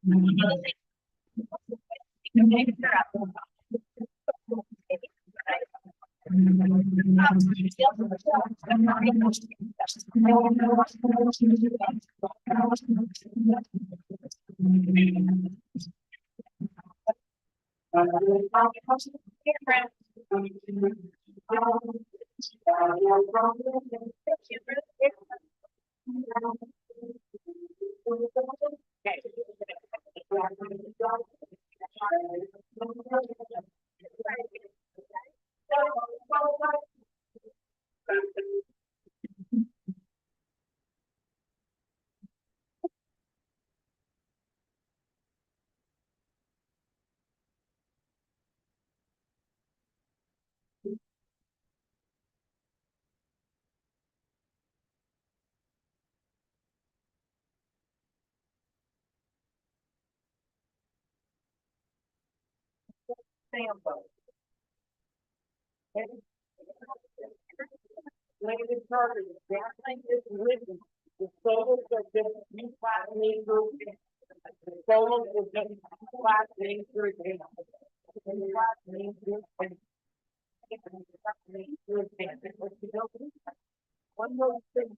Ladies Charter, that thing is written. The solos are just you class name group. The solos are just class name group. Class name group. One more thing.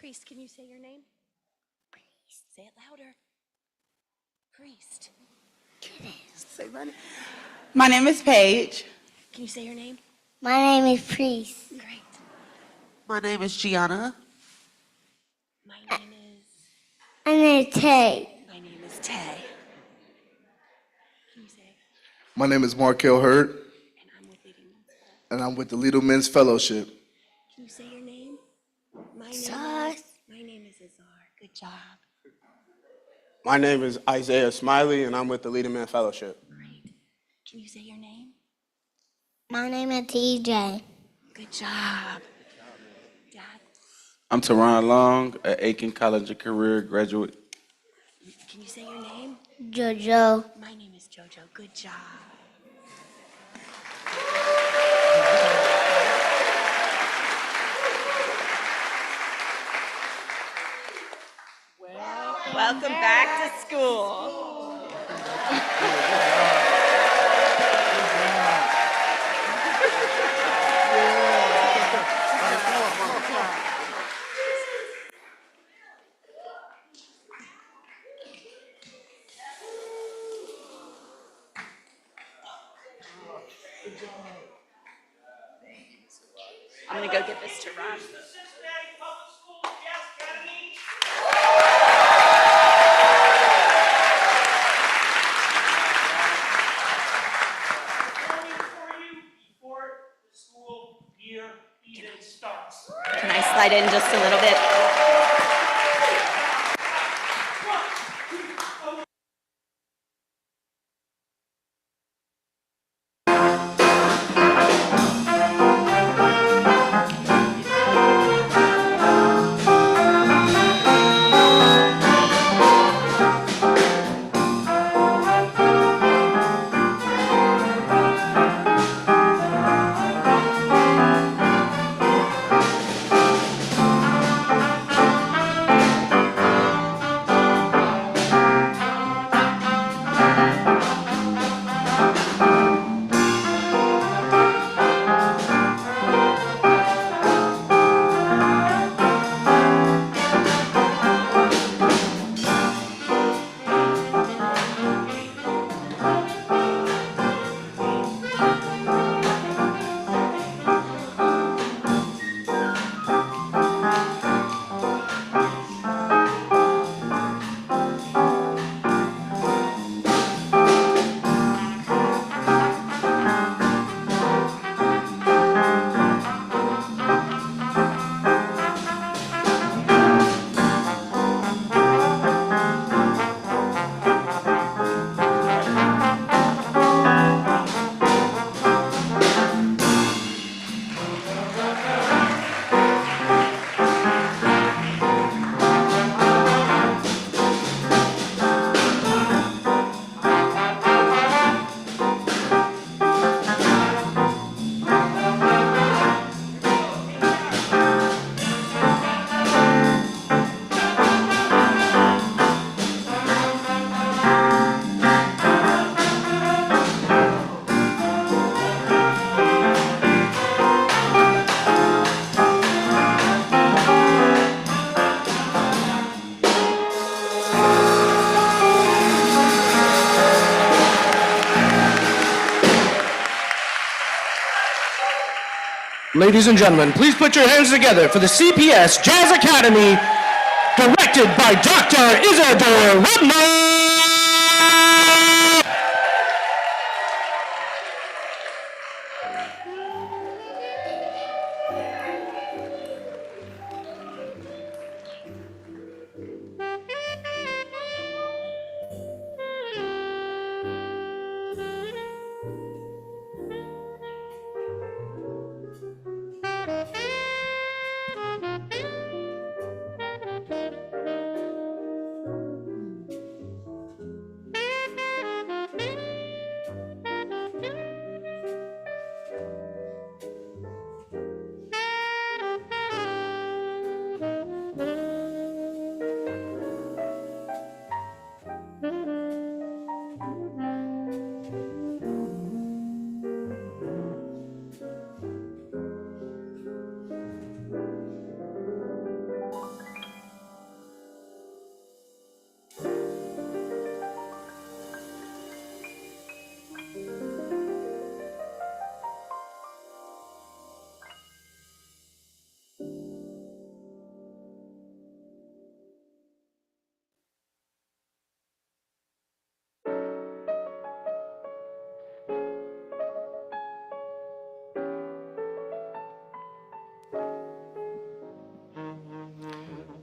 Priest, can you say your name? Priest. Say it louder. Priest. Say my name. My name is Paige. Can you say your name? My name is Priest. Great. My name is Gianna. My name is... My name is Tay. My name is Tay. Can you say? My name is Markel Hurd, And I'm with Leading Men's Fellowship. and I'm with the Little Men's Fellowship. Can you say your name? My name is Azar. Good job. My name is Isaiah Smiley, and I'm with the Leading Man Fellowship. Great. Can you say your name? My name is TJ. Good job. Dad? I'm Teron Long, an Aiken College of Career graduate. Can you say your name? Jojo. My name is Jojo. Good job. Welcome back to school. I'm going to go give this to Ron. Can I slide in just a little bit? Ladies and gentlemen, please put your hands together for the CPS Jazz Academy, directed by Dr. Isadora Rudner.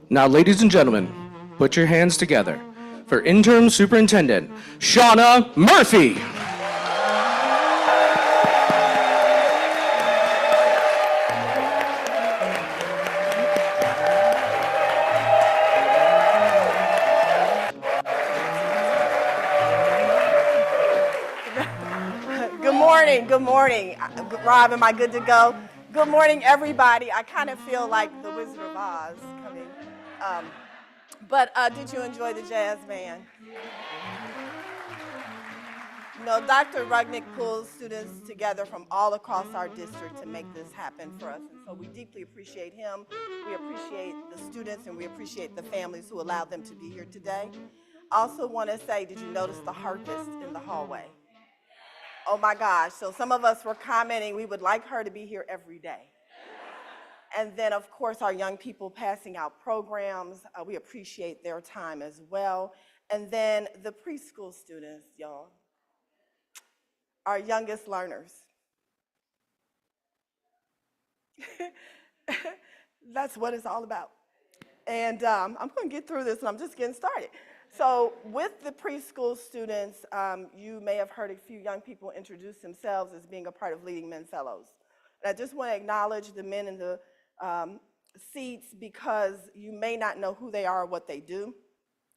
Now, ladies and gentlemen, put your hands together for Interim Superintendent Shauna Murphy. Good morning, good morning. Rob, am I good to go? Good morning, everybody. I kind of feel like the Wizard of Oz coming. But did you enjoy the jazz band? You know, Dr. Rugnick pulls students together from all across our district to make this happen for us. And so we deeply appreciate him. We appreciate the students and we appreciate the families who allowed them to be here today. I also want to say, did you notice the harpist in the hallway? Oh my gosh, so some of us were commenting we would like her to be here every day. And then of course our young people passing out programs, we appreciate their time as well. And then the preschool students, y'all, our youngest learners. That's what it's all about. And I'm going to get through this and I'm just getting started. So with the preschool students, you may have heard a few young people introduce themselves as being a part of Leading Men Fellows. And I just want to acknowledge the men in the seats because you may not know who they are or what they do,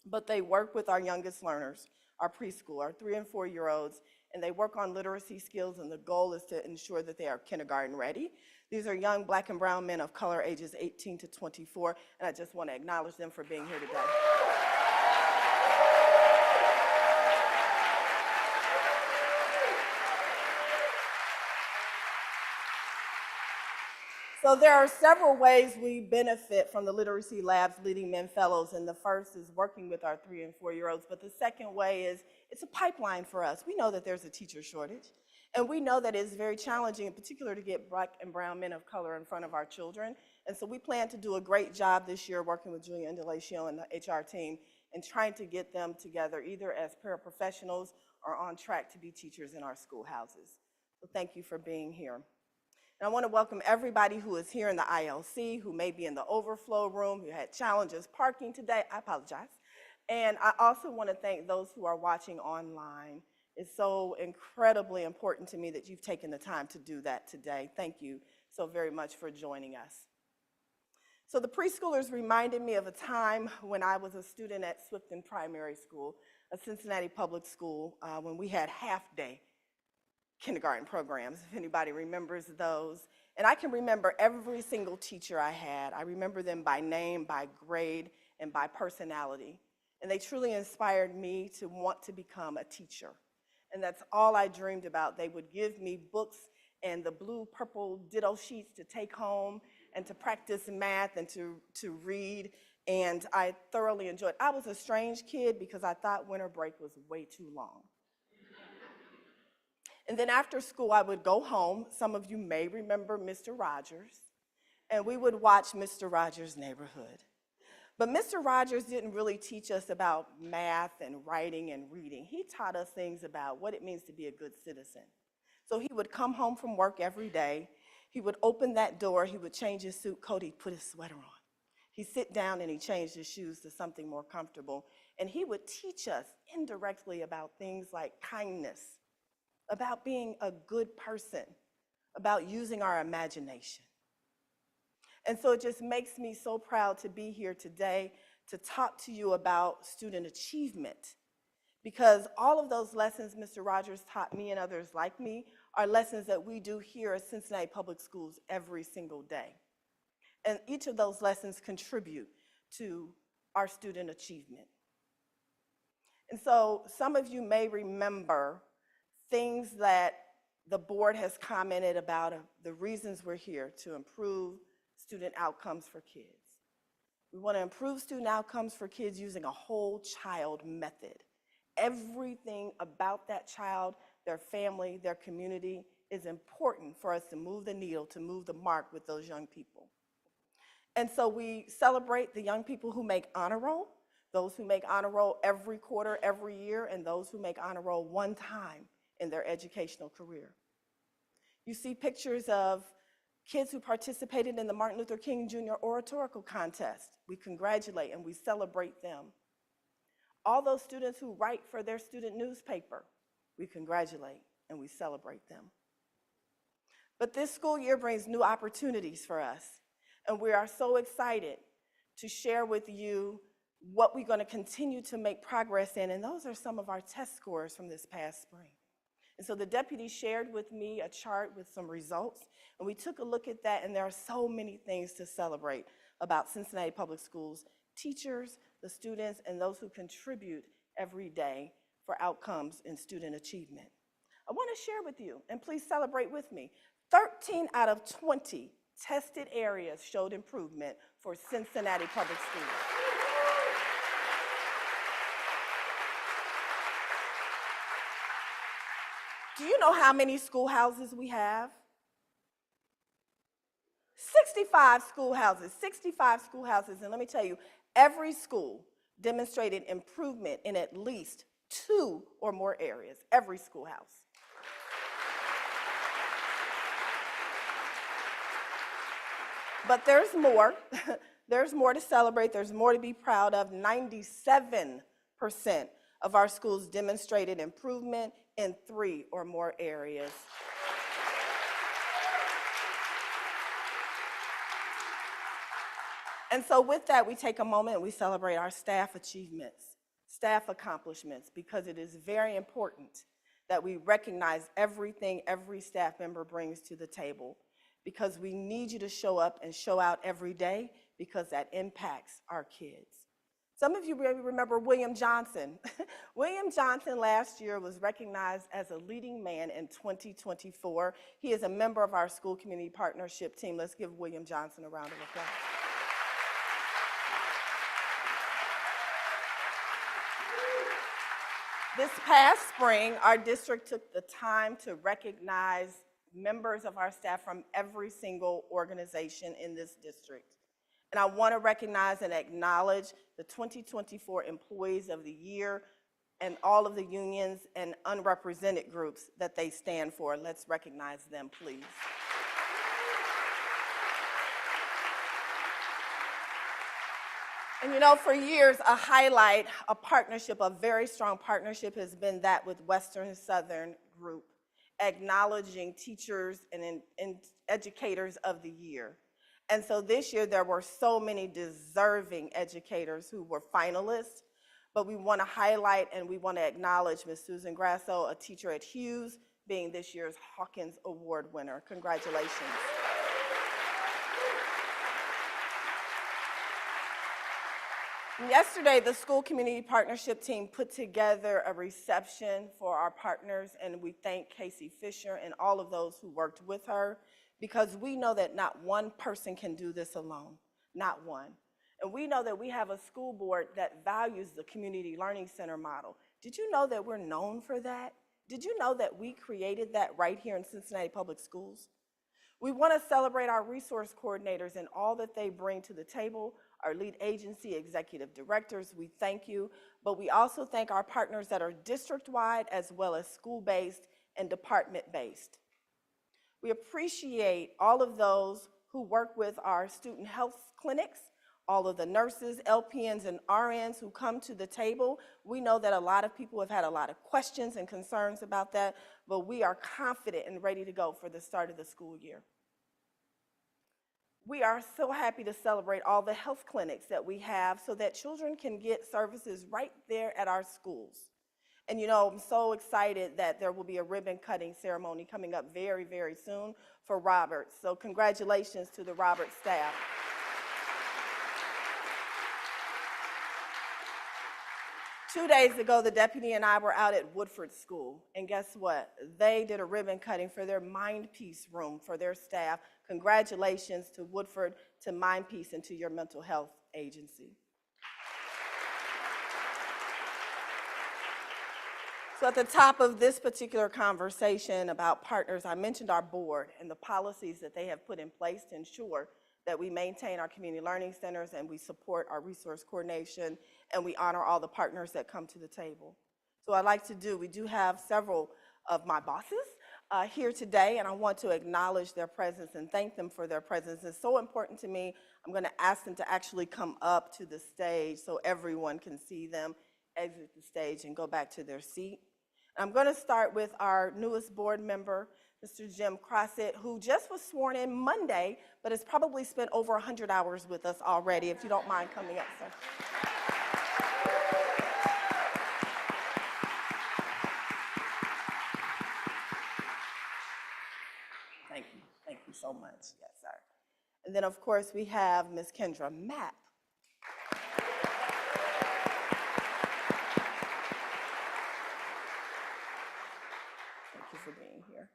but they work with our youngest learners, our preschool, our 3- and 4-year-olds, and they work on literacy skills, and the goal is to ensure that they are kindergarten ready. These are young black and brown men of color ages 18 to 24, and I just want to acknowledge them for being here today. So there are several ways we benefit from the Literacy Lab's Leading Men Fellows, and the first is working with our 3- and 4-year-olds, but the second way is it's a pipeline for us. We know that there's a teacher shortage, and we know that it's very challenging, in particular, to get black and brown men of color in front of our children, and so we plan to do a great job this year working with Julia Indelecio and the HR team and trying to get them together either as paraprofessionals or on track to be teachers in our schoolhouses. So thank you for being here. And I want to welcome everybody who is here in the ILC, who may be in the overflow room, who had challenges parking today. I apologize. And I also want to thank those who are watching online. It's so incredibly important to me that you've taken the time to do that today. Thank you so very much for joining us. So the preschoolers reminded me of a time when I was a student at Swifton Primary School, a Cincinnati public school, when we had half-day kindergarten programs, if anybody remembers those. And I can remember every single teacher I had. I remember them by name, by grade, and by personality. And they truly inspired me to want to become a teacher. And that's all I dreamed about. They would give me books and the blue, purple ditto sheets to take home and to practice math and to read. And I thoroughly enjoyed it. I was a strange kid because I thought winter break was way too long. And then after school, I would go home. Some of you may remember Mr. Rogers, and we would watch Mr. Rogers' Neighborhood. But Mr. Rogers didn't really teach us about math and writing and reading. He taught us things about what it means to be a good citizen. So he would come home from work every day. He would open that door. He would change his suit coat. He'd put his sweater on. He'd sit down and he changed his shoes to something more comfortable. And he would teach us indirectly about things like kindness, about being a good person, about using our imagination. And so it just makes me so proud to be here today to talk to you about student achievement, because all of those lessons Mr. Rogers taught me and others like me are lessons that we do here at Cincinnati Public Schools every single day. And each of those lessons contribute to our student achievement. And so some of you may remember things that the board has commented about the reasons we're here to improve student outcomes for kids. We want to improve student outcomes for kids using a whole child method. Everything about that child, their family, their community is important for us to move the needle, to move the mark with those young people. And so we celebrate the young people who make honor roll, those who make honor roll every quarter, every year, and those who make honor roll one time in their educational career. You see pictures of Kids who participated in the Martin Luther King Jr. Oratorical Contest, we congratulate and we celebrate them. All those students who write for their student newspaper, we congratulate and we celebrate them. But this school year brings new opportunities for us, and we are so excited to share with you what we're going to continue to make progress in, and those are some of our test scores from this past spring. And so the deputy shared with me a chart with some results, and we took a look at that, and there are so many things to celebrate about Cincinnati Public Schools teachers, the students, and those who contribute every day for outcomes in student achievement. I want to share with you, and please celebrate with me, 13 out of 20 tested areas showed improvement for Cincinnati Public Schools. Do you know how many schoolhouses we have? 65 schoolhouses, 65 schoolhouses, and let me tell you, every school demonstrated improvement in at least 2 or more areas, every schoolhouse. But there's more. There's more to celebrate. There's more to be proud of. 97% of our schools demonstrated improvement in 3 or more areas. And so with that, we take a moment and we celebrate our staff achievements, staff accomplishments, because it is very important that we recognize everything every staff member brings to the table, because we need you to show up and show out every day, because that impacts our kids. Some of you maybe remember William Johnson. William Johnson last year was recognized as a leading man in 2024. He is a member of our school community partnership team. Let's give William Johnson a round of applause. This past spring, our district took the time to recognize members of our staff from every single organization in this district. And I want to recognize and acknowledge the 2024 Employees of the Year and all of the unions and unrepresented groups that they stand for. Let's recognize them, please. And you know, for years, a highlight, a partnership, a very strong partnership has been that with Western Southern Group, acknowledging teachers and educators of the year. And so this year, there were so many deserving educators who were finalists, but we want to highlight and we want to acknowledge Ms. Susan Grasso, a teacher at Hughes, being this year's Hawkins Award winner. Congratulations. Yesterday, the school community partnership team put together a reception for our partners, and we thank Casey Fisher and all of those who worked with her, because we know that not one person can do this alone, not one. And we know that we have a school board that values the community learning center model. Did you know that we're known for that? Did you know that we created that right here in Cincinnati Public Schools? We want to celebrate our resource coordinators and all that they bring to the table, our lead agency executive directors, we thank you, but we also thank our partners that are district-wide as well as school-based and department-based. We appreciate all of those who work with our student health clinics, all of the nurses, LPNs, and RNs who come to the table. We know that a lot of people have had a lot of questions and concerns about that, but we are confident and ready to go for the start of the school year. We are so happy to celebrate all the health clinics that we have so that children can get services right there at our schools. And you know, I'm so excited that there will be a ribbon cutting ceremony coming up very, very soon for Roberts. So congratulations to the Roberts staff. Two days ago, the deputy and I were out at Woodford School, and guess what? They did a ribbon cutting for their Mindpeace room for their staff. Congratulations to Woodford, to Mindpeace, and to your mental health agency. So at the top of this particular conversation about partners, I mentioned our board and the policies that they have put in place to ensure that we maintain our community learning centers and we support our resource coordination and we honor all the partners that come to the table. So I'd like to we do have several of my bosses here today, and I want to acknowledge their presence and thank them for their presence. It's so important to me. I'm going to ask them to actually come up to the stage so everyone can see them exit the stage and go back to their seat. I'm going to start with our newest board member, Mr. Jim Crossett, who just was sworn in Monday, but has probably spent over 100 hours with us already, if you don't mind coming up, sir. Thank you so much. Yes, sir. And then, of course, we have Ms. Kendra Mapp. Thank you for being here.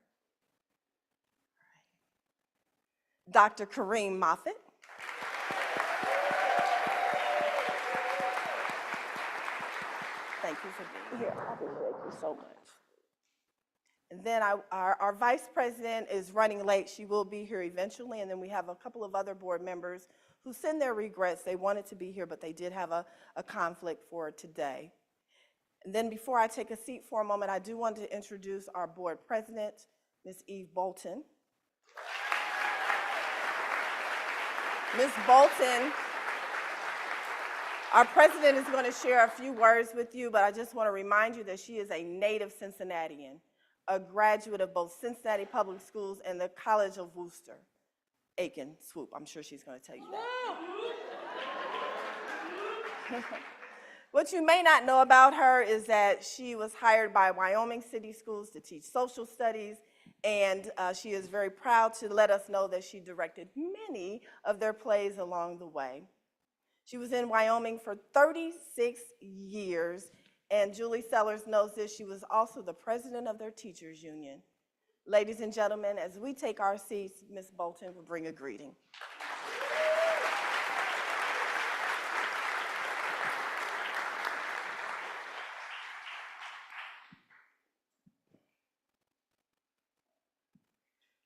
Dr. Kareem Moffitt. Thank you for being here. Thank you so much. And then our vice president is running late. She will be here eventually. And then we have a couple of other board members who send their regrets. They wanted to be here, but they did have a conflict for today. And then before I take a seat for a moment, I do want to introduce our board president, Ms. Eve Bolton. Ms. Bolton, our president is going to share a few words with you, but I just want to remind you that she is a native Cincinnatian, a graduate of both Cincinnati Public Schools and the College of Worcester. Aiken, swoop, I'm sure she's going to tell you that. What you may not know about her is that she was hired by Wyoming City Schools to teach social studies, and she is very proud to let us know that she directed many of their plays along the way. She was in Wyoming for 36 years, and Julie Sellers knows this. She was also the president of their teachers union. Ladies and gentlemen, as we take our seats, Ms. Bolton will bring a greeting.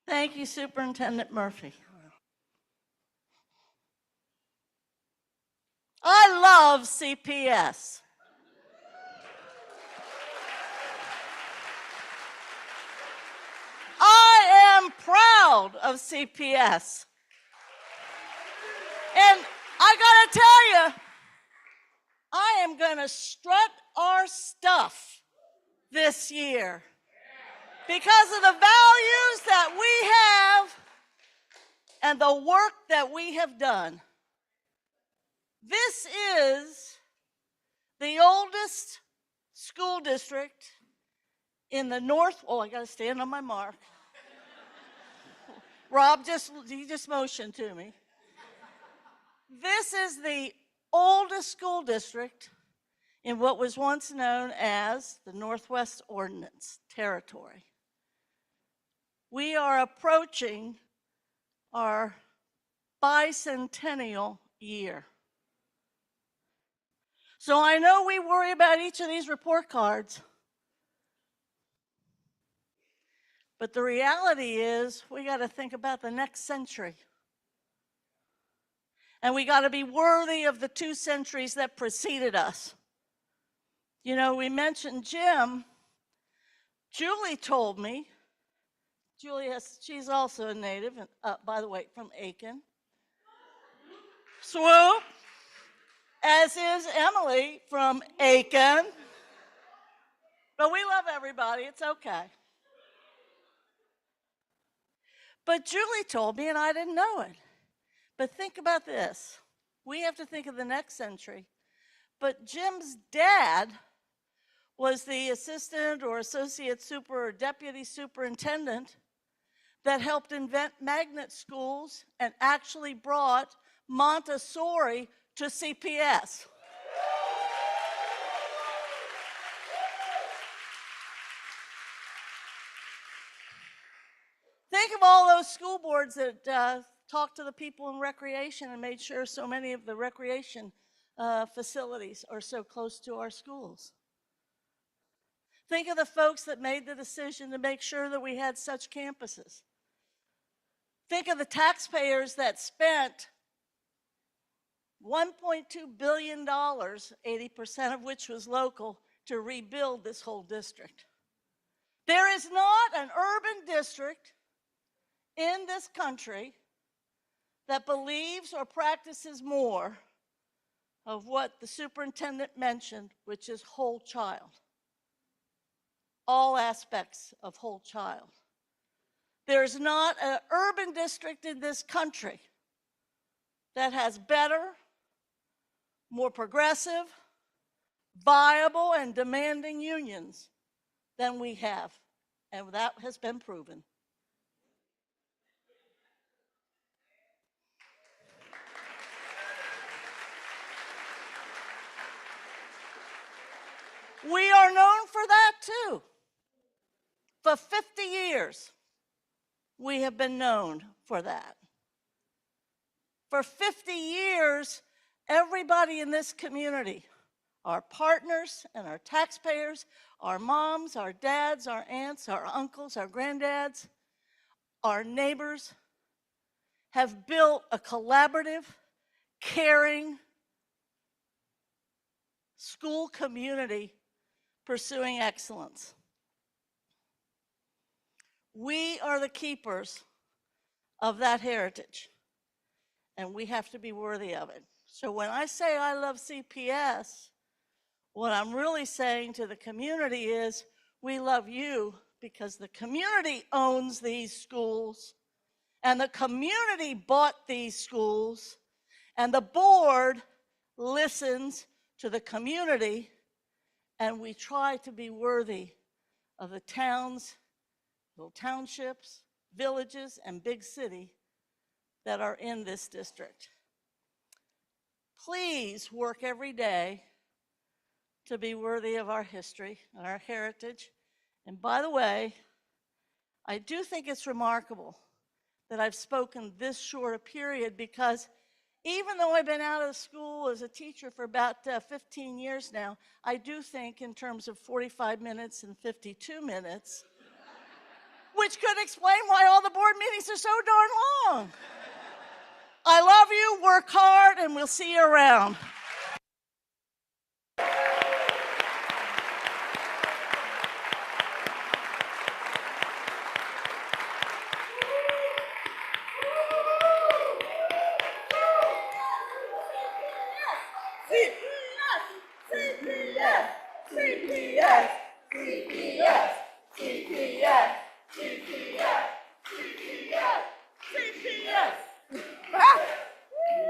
Thank you, Superintendent Murphy. I love CPS. I am proud of CPS. And I gotta tell you, I am gonna strut our stuff this year because of the values that we have and the work that we have done. This is the oldest school district in the north. Oh, I got to stand on my mark. Rob he just motioned to me. This is the oldest school district in what was once known as the Northwest Ordinance Territory. We are approaching our bicentennial year. So I know we worry about each of these report cards, but the reality is we got to think about the next century. And we got to be worthy of the 2 centuries that preceded us. You know, we mentioned Jim. Julie told me, she's also a native, by the way, from Aiken. Swoop, as is Emily from Aiken. But we love everybody, it's okay. But Julie told me, and I didn't know it. But think about this. We have to think of the next century. But Jim's dad was the assistant or associate super or deputy superintendent that helped invent magnet schools and actually brought Montessori to CPS. Think of all those school boards that talked to the people in recreation and made sure so many of the recreation facilities are so close to our schools. Think of the folks that made the decision to make sure that we had such campuses. Think of the taxpayers that spent $1.2 billion, 80% of which was local, to rebuild this whole district. There is not an urban district in this country that believes or practices more of what the superintendent mentioned, which is whole child. All aspects of whole child. There's not an urban district in this country that has better, more progressive, viable, and demanding unions than we have, and that has been proven. We are known for that too. For 50 years, we have been known for that. For 50 years, everybody in this community, our partners and our taxpayers, our moms, our dads, our aunts, our uncles, our granddads, our neighbors, have built a collaborative, caring school community pursuing excellence. We are the keepers of that heritage, and we have to be worthy of it. So when I say I love CPS, what I'm really saying to the community is we love you because the community owns these schools, and the community bought these schools, and the board listens to the community, and we try to be worthy of the towns, little townships, villages, and big city that are in this district. Please work every day to be worthy of our history and our heritage. And by the way, I do think it's remarkable that I've spoken this short a period, because even though I've been out of school as a teacher for about 15 years now, I do think in terms of 45 minutes and 52 minutes, which could explain why all the board meetings are so darn long. I love you, work hard, and we'll see you around.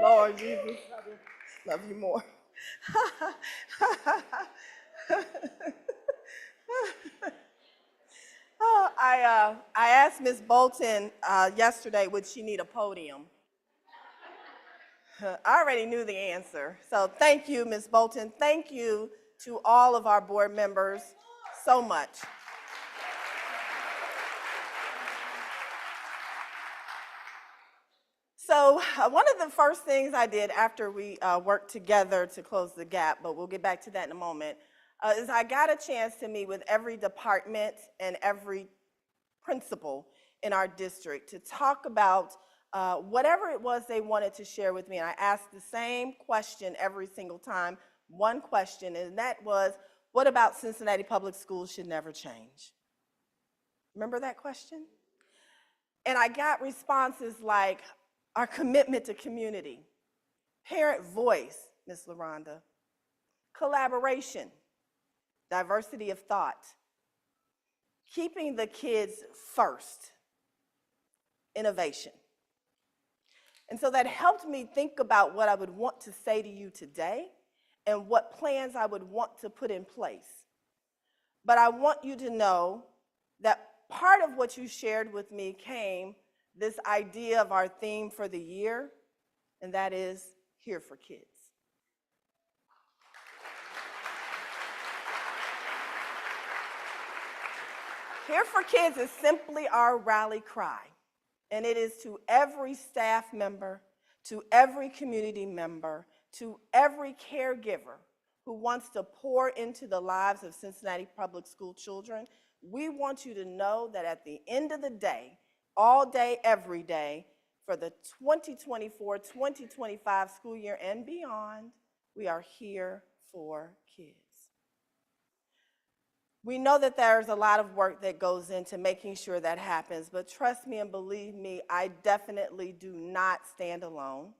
Lord Jesus, I love you more. Oh, I asked Ms. Bolton yesterday, would she need a podium? I already knew the answer. So thank you, Ms. Bolton. Thank you to all of our board members so much. So one of the first things I did after we worked together to close the gap, but we'll get back to that in a moment, is I got a chance to meet with every department and every principal in our district to talk about whatever it was they wanted to share with me. And I asked the same question every single time, one question, and that was, what about Cincinnati Public Schools should never change? Remember that question? And I got responses like, our commitment to community, parent voice, Ms. LaRonda, collaboration, diversity of thought, keeping the kids first, innovation. And so that helped me think about what I would want to say to you today and what plans I would want to put in place. But I want you to know that part of what you shared with me came this idea of our theme for the year, and that is Here for Kids. Here for Kids is simply our rally cry, and it is to every staff member, to every community member, to every caregiver who wants to pour into the lives of Cincinnati Public School children. We want you to know that at the end of the day, all day, every day, for the 2024-2025 school year and beyond, we are here for kids. We know that there's a lot of work that goes into making sure that happens, but trust me and believe me, I definitely do not stand alone.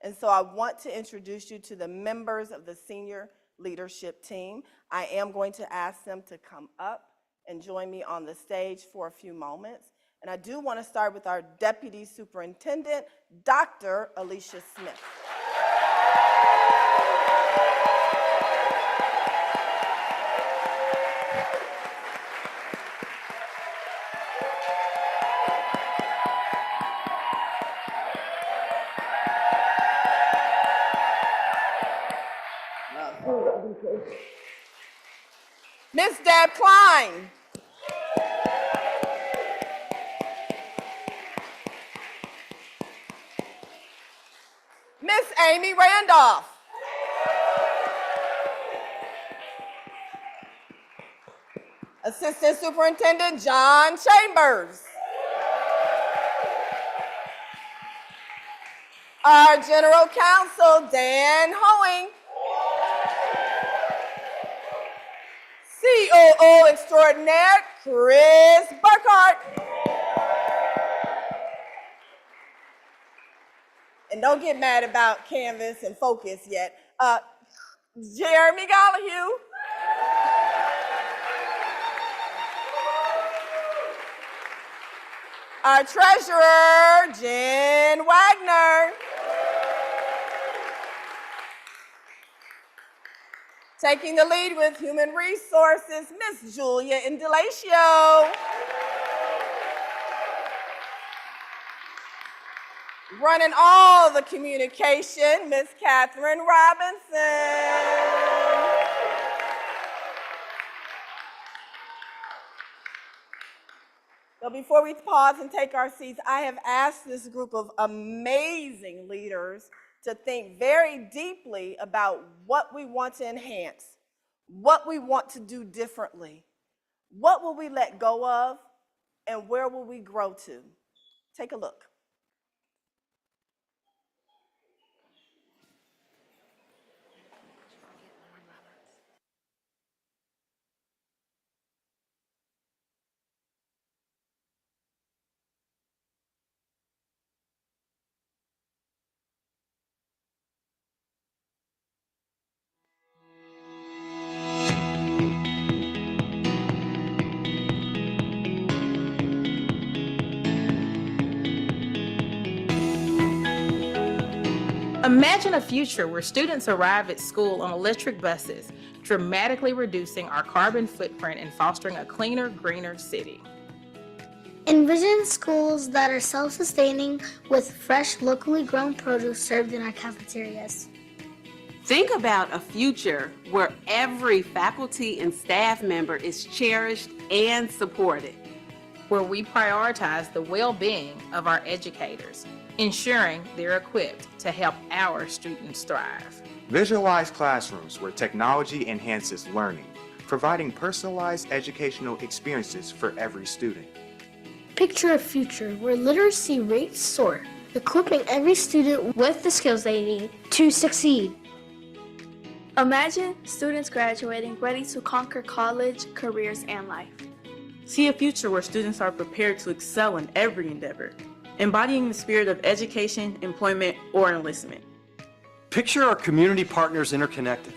And so I want to introduce you to the members of the senior leadership team. I am going to ask them to come up and join me on the stage for a few moments. And I do want to start with our Deputy Superintendent, Dr. Alicia Smith. Miss Deb Klein. Miss Amy Randolph. Assistant Superintendent John Chambers. Our General Counsel Dan Hoeing. COO Extraordinaire Chris Burkhart. And don't get mad about Canvas and Focus yet. Jeremy Gollahue. Our Treasurer, Jen Wagner. Taking the lead with Human Resources, Miss Julia Indelatio. Running all the communication, Miss Catherine Robinson. So before we pause and take our seats, I have asked this group of amazing leaders to think very deeply about what we want to enhance, what we want to do differently, what will we let go of, and where will we grow to? Take a look. Imagine a future where students arrive at school on electric buses, dramatically reducing our carbon footprint and fostering a cleaner, greener city. Envision schools that are self-sustaining with fresh, locally grown produce served in our cafeterias. Think about a future where every faculty and staff member is cherished and supported. Where we prioritize the well-being of our educators, ensuring they're equipped to help our students thrive. Visualize classrooms where technology enhances learning, providing personalized educational experiences for every student. Picture a future where literacy rates soar, equipping every student with the skills they need to succeed. Imagine students graduating ready to conquer college, careers, and life. See a future where students are prepared to excel in every endeavor, embodying the spirit of education, employment, or enlistment. Picture our community partners interconnected,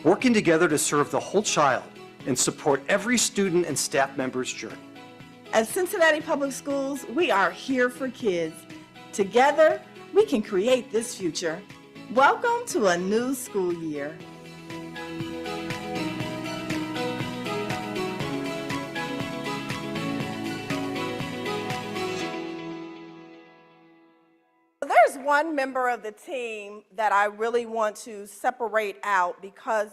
working together to serve the whole child and support every student and staff member's journey. At Cincinnati Public Schools, we are here for kids. Together, we can create this future. Welcome to a new school year. There's one member of the team that I really want to separate out because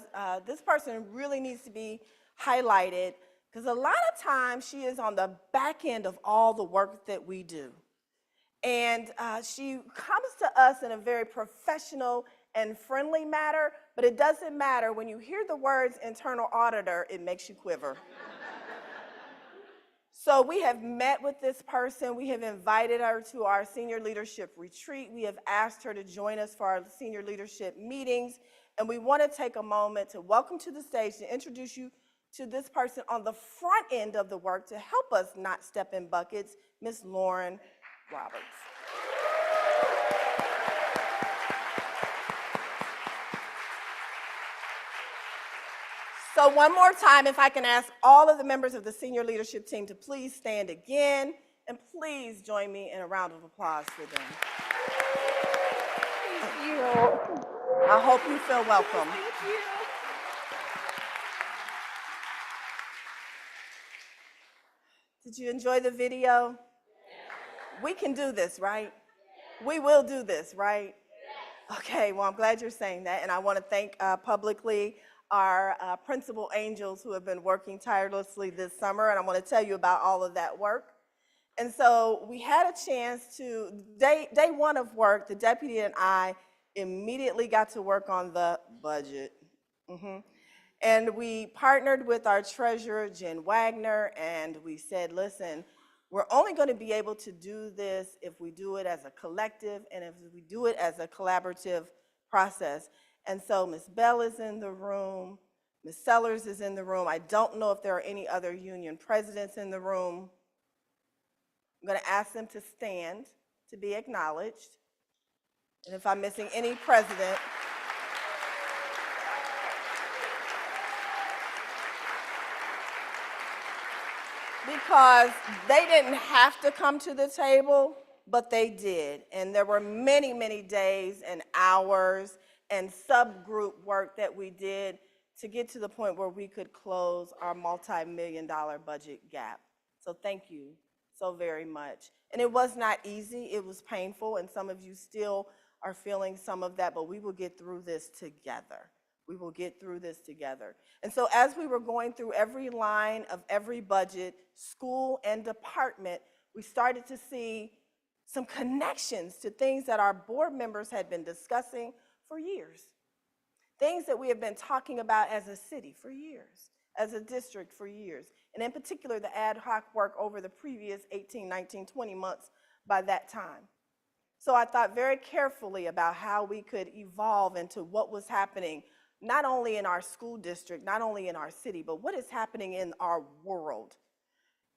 this person really needs to be highlighted because a lot of times she is on the back end of all the work that we do. And she comes to us in a very professional and friendly manner, but it doesn't matter. When you hear the words internal auditor, it makes you quiver. So we have met with this person. We have invited her to our senior leadership retreat. We have asked her to join us for our senior leadership meetings. And we want to take a moment to welcome to the stage to introduce you to this person on the front end of the work to help us not step in buckets, Ms. Lauren Roberts. So one more time, if I can ask all of the members of the senior leadership team to please stand again, and please join me in a round of applause for them. Thank you. I hope you feel welcome. Thank you. Did you enjoy the video? We can do this, right? We will do this, right? Okay, well, I'm glad you're saying that, and I want to thank publicly our principal angels who have been working tirelessly this summer, and I want to tell you about all of that work. And so we had a chance to, day one of work, the deputy and I immediately got to work on the budget. And we partnered with our treasurer, Jen Wagner, and we said, listen, we're only going to be able to do this if we do it as a collective and if we do it as a collaborative process. And so Ms. Bell is in the room, Ms. Sellers is in the room. I don't know if there are any other union presidents in the room. I'm going to ask them to stand to be acknowledged. And if I'm missing any president, because they didn't have to come to the table, but they did. And there were many, many days and hours and subgroup work that we did to get to the point where we could close our multi-million-dollar budget gap. So thank you so very much. And it was not easy, it was painful, and some of you still are feeling some of that, but we will get through this together. We will get through this together. And so as we were going through every line of every budget, school and department, we started to see some connections to things that our board members had been discussing for years. Things that we have been talking about as a city for years, as a district for years, and in particular the ad hoc work over the previous 18, 19, 20 months by that time. So I thought very carefully about how we could evolve into what was happening not only in our school district, not only in our city, but what is happening in our world.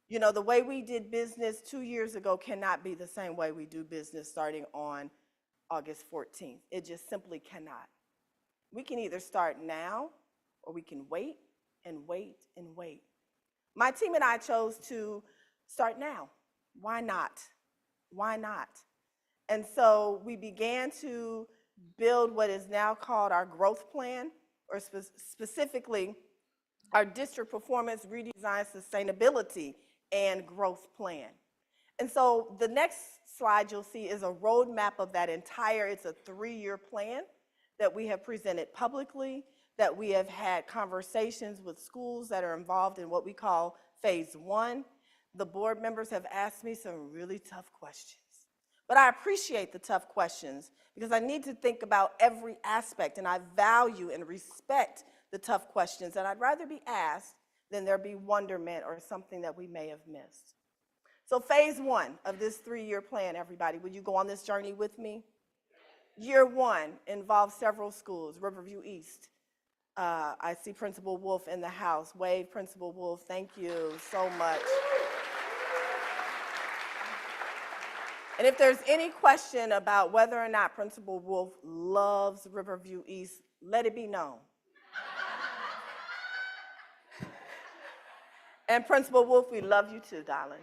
You know, the way we did business 2 years ago cannot be the same way we do business starting on August 14th. It just simply cannot. We can either start now or we can wait and wait and wait. My team and I chose to start now. Why not? Why not? And so we began to build what is now called our growth plan, or specifically our district performance redesign sustainability and growth plan. And so the next slide you'll see is a roadmap of that entire, it's a 3-year plan that we have presented publicly, that we have had conversations with schools that are involved in what we call phase 1. The board members have asked me some really tough questions. But I appreciate the tough questions because I need to think about every aspect, and I value and respect the tough questions, and I'd rather be asked than there be wonderment or something that we may have missed. So phase 1 of this 3-year plan, everybody, would you go on this journey with me? Year 1 involves several schools, Riverview East. I see Principal Wolf in the house. Wave, Principal Wolf, thank you so much. And if there's any question about whether or not Principal Wolf loves Riverview East, let it be known. And Principal Wolf, we love you too, darling.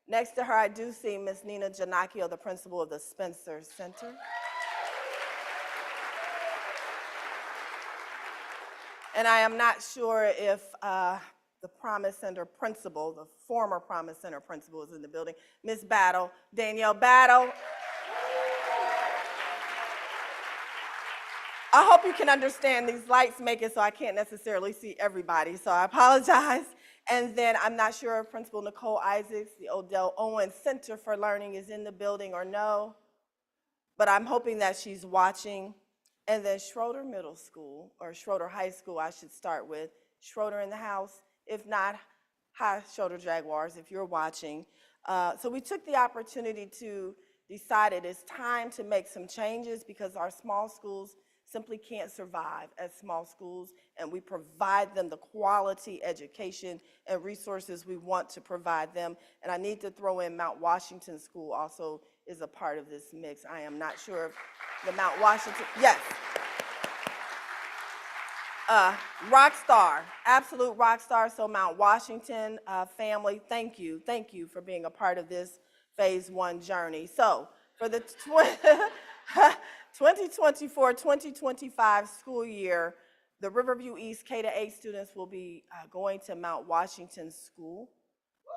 Next to her, I do see Miss Nina Giannacchio, the principal of the Spencer Center. And I am not sure if the Promise Center principal, the former Promise Center principal, is in the building. Miss Battle, Danielle Battle. I hope you can understand these lights make it so I can't necessarily see everybody, so I apologize. And then I'm not sure if Principal Nicole Isaacs, the Odell Owens Center for Learning, is in the building or no, but I'm hoping that she's watching. And then Schroeder Middle School, or Schroeder High School, I should start with. Schroeder in the house. If not, hi, Schroeder Jaguars, if you're watching. So we took the opportunity to decide it is time to make some changes because our small schools simply can't survive as small schools, and we provide them the quality education and resources we want to provide them. And I need to throw in Mount Washington School also is a part of this mix. I am not sure if the Mount Washington, yes. Rock star, absolute rock star. So Mount Washington family, thank you for being a part of this phase 1 journey. So for the 2024-2025 school year, the Riverview East K-8 students will be going to Mount Washington School.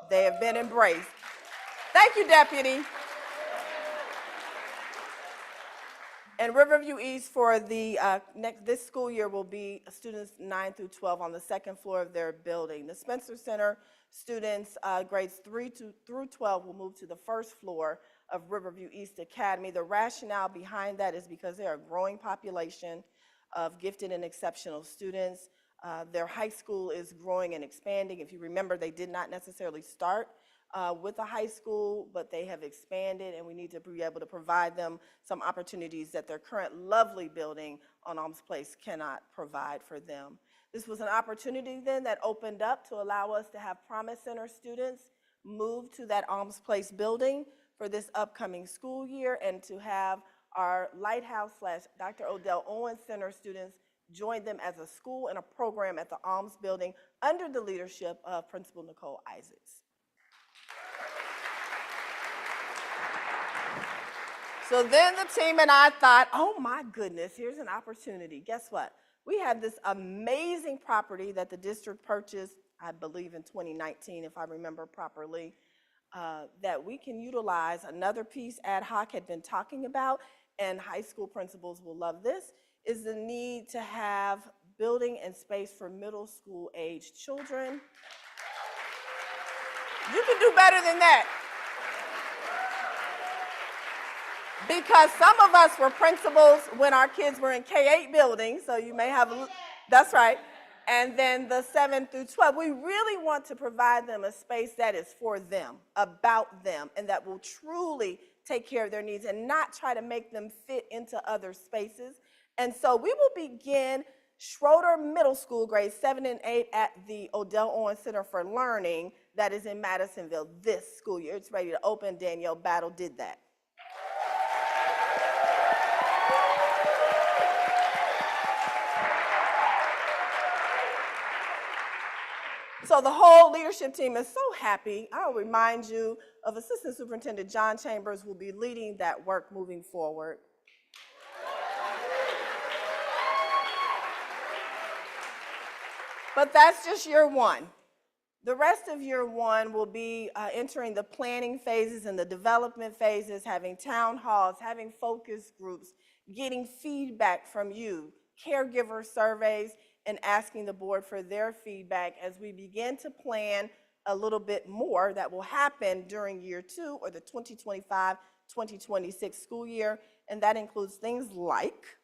They have been embraced. Thank you, Deputy. And Riverview East for the this school year will be students 9 through 12 on the second floor of their building. The Spencer Center students grades 3 through 12 will move to the first floor of Riverview East Academy. The rationale behind that is because they're a growing population of gifted and exceptional students. Their high school is growing and expanding. If you remember, they did not necessarily start with a high school, but they have expanded, and we need to be able to provide them some opportunities that their current lovely building on Alms Place cannot provide for them. This was an opportunity then that opened up to allow us to have Promise Center students move to that Alms Place building for this upcoming school year, and to have our Lighthouse / Dr. Odell Owens Center students join them as a school and a program at the Alms building under the leadership of Principal Nicole Isaacs. So then the team and I thought, oh my goodness, here's an opportunity. Guess what? We have this amazing property that the district purchased, I believe in 2019, if I remember properly, that we can utilize. Another piece ad hoc had been talking about, and high school principals will love this, is the need to have building and space for middle school aged children. You can do better than that. Because some of us were principals when our kids were in K-8 buildings, so you may have, that's right. And then the 7 through 12, we really want to provide them a space that is for them, about them, and that will truly take care of their needs and not try to make them fit into other spaces. And so we will begin Schroeder Middle School, grades 7 and 8 at the Odell Owens Center for Learning that is in Madisonville this school year. It's ready to open. Danielle Battle did that. So the whole leadership team is so happy. I'll remind you of Assistant Superintendent John Chambers will be leading that work moving forward. But that's just year 1. The rest of year 1 will be entering the planning phases and the development phases, having town halls, having focus groups, getting feedback from you, caregiver surveys, and asking the board for their feedback as we begin to plan a little bit more that will happen during year 2 or the 2025-2026 school year. And that includes things like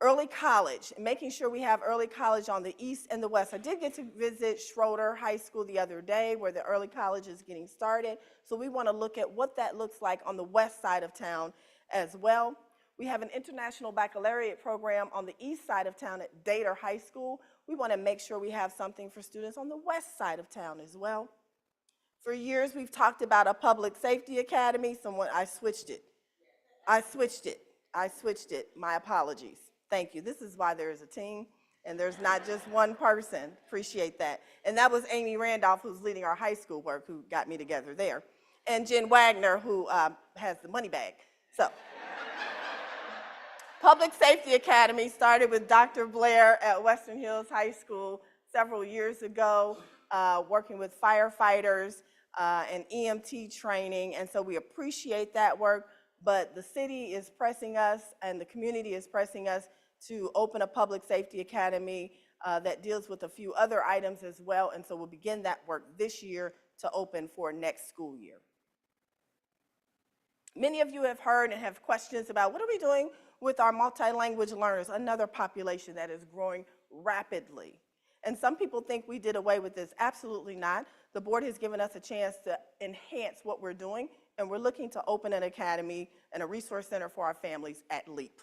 early college, making sure we have early college on the east and the west. I did get to visit Schroeder High School the other day where the early college is getting started. So we want to look at what that looks like on the west side of town as well. We have an international baccalaureate program on the east side of town at Dater High School. We want to make sure we have something for students on the west side of town as well. For years, we've talked about a public safety academy. I switched it. My apologies. Thank you. This is why there is a team, and there's not just one person. Appreciate that. And that was Amy Randolph, who's leading our high school work, who got me together there. And Jen Wagner, who has the money bag. So. Public Safety Academy started with Dr. Blair at Western Hills High School several years ago, working with firefighters and EMT training, and so we appreciate that work, but the city is pressing us and the community is pressing us to open a Public Safety Academy that deals with a few other items as well, and so we'll begin that work this year to open for next school year. Many of you have heard and have questions about what are we doing with our multi-language learners, another population that is growing rapidly. And some people think we did away with this. Absolutely not. The board has given us a chance to enhance what we're doing and we're looking to open an academy and a resource center for our families at LEAP.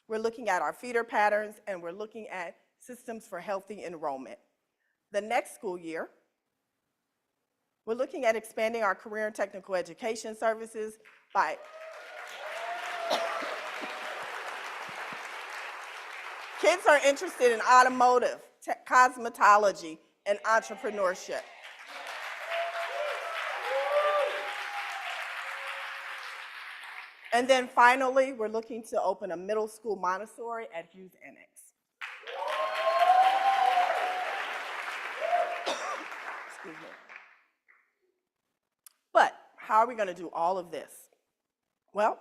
We're looking at our feeder patterns, and we're looking at systems for healthy enrollment. The next school year, we're looking at expanding our career and technical education services by kids are interested in automotive, cosmetology, and entrepreneurship. And then finally, we're looking to open a middle school Montessori at Hughes Annex. Excuse me. But how are we going to do all of this? Well,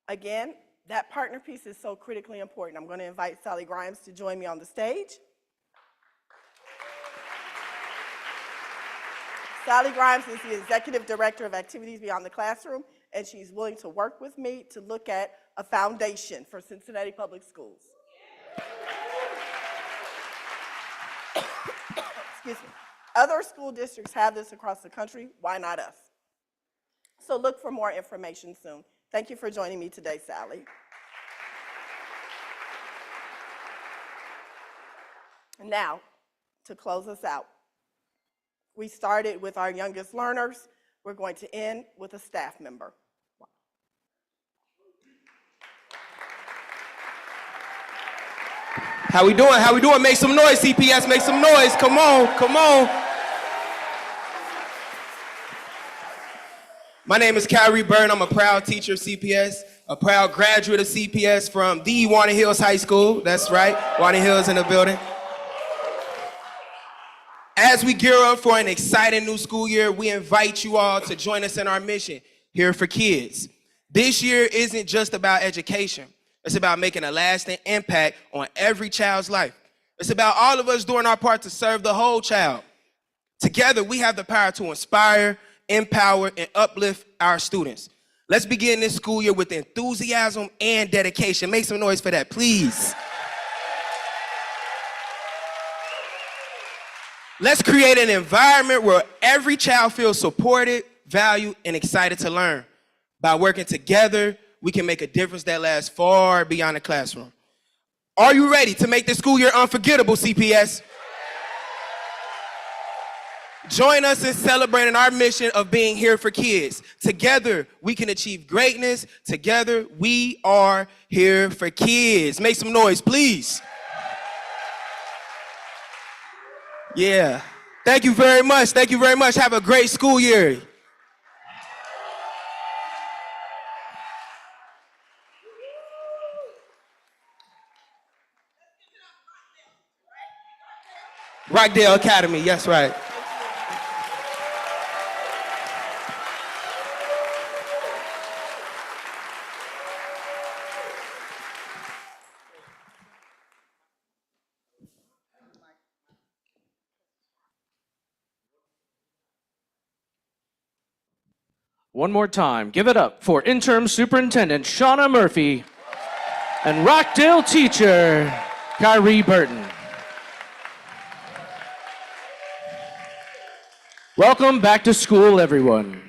again, that partner piece is so critically important. I'm going to invite Sally Grimes to join me on the stage. Sally Grimes is the Executive Director of Activities Beyond the Classroom, and she's willing to work with me to look at a foundation for Cincinnati Public Schools. Excuse me. Other school districts have this across the country. Why not us? So look for more information soon. Thank you for joining me today, Sally. Now, to close us out, we started with our youngest learners. We're going to end with a staff member. How we doing? How we doing? Make some noise, CPS. Make some noise. Come on, come on. My name is Kyrie Byrne. I'm a proud teacher of CPS, a proud graduate of CPS from the Warner Hills High School. That's right, Warner Hills in the building. As we gear up for an exciting new school year, we invite you all to join us in our mission, Here for Kids. This year isn't just about education. It's about making a lasting impact on every child's life. It's about all of us doing our part to serve the whole child. Together, we have the power to inspire, empower, and uplift our students. Let's begin this school year with enthusiasm and dedication. Make some noise for that, please. Let's create an environment where every child feels supported, valued, and excited to learn. By working together, we can make a difference that lasts far beyond the classroom. Are you ready to make this school year unforgettable, CPS? Join us in celebrating our mission of being here for kids. Together, we can achieve greatness. Together, we are here for kids. Make some noise, please. Yeah. Thank you very much. Thank you very much. Have a great school year. Rockdale Academy, yes, right. One more time, give it up for Interim Superintendent Shauna Murphy and Rockdale teacher Kyrie Burton. Welcome back to school, everyone.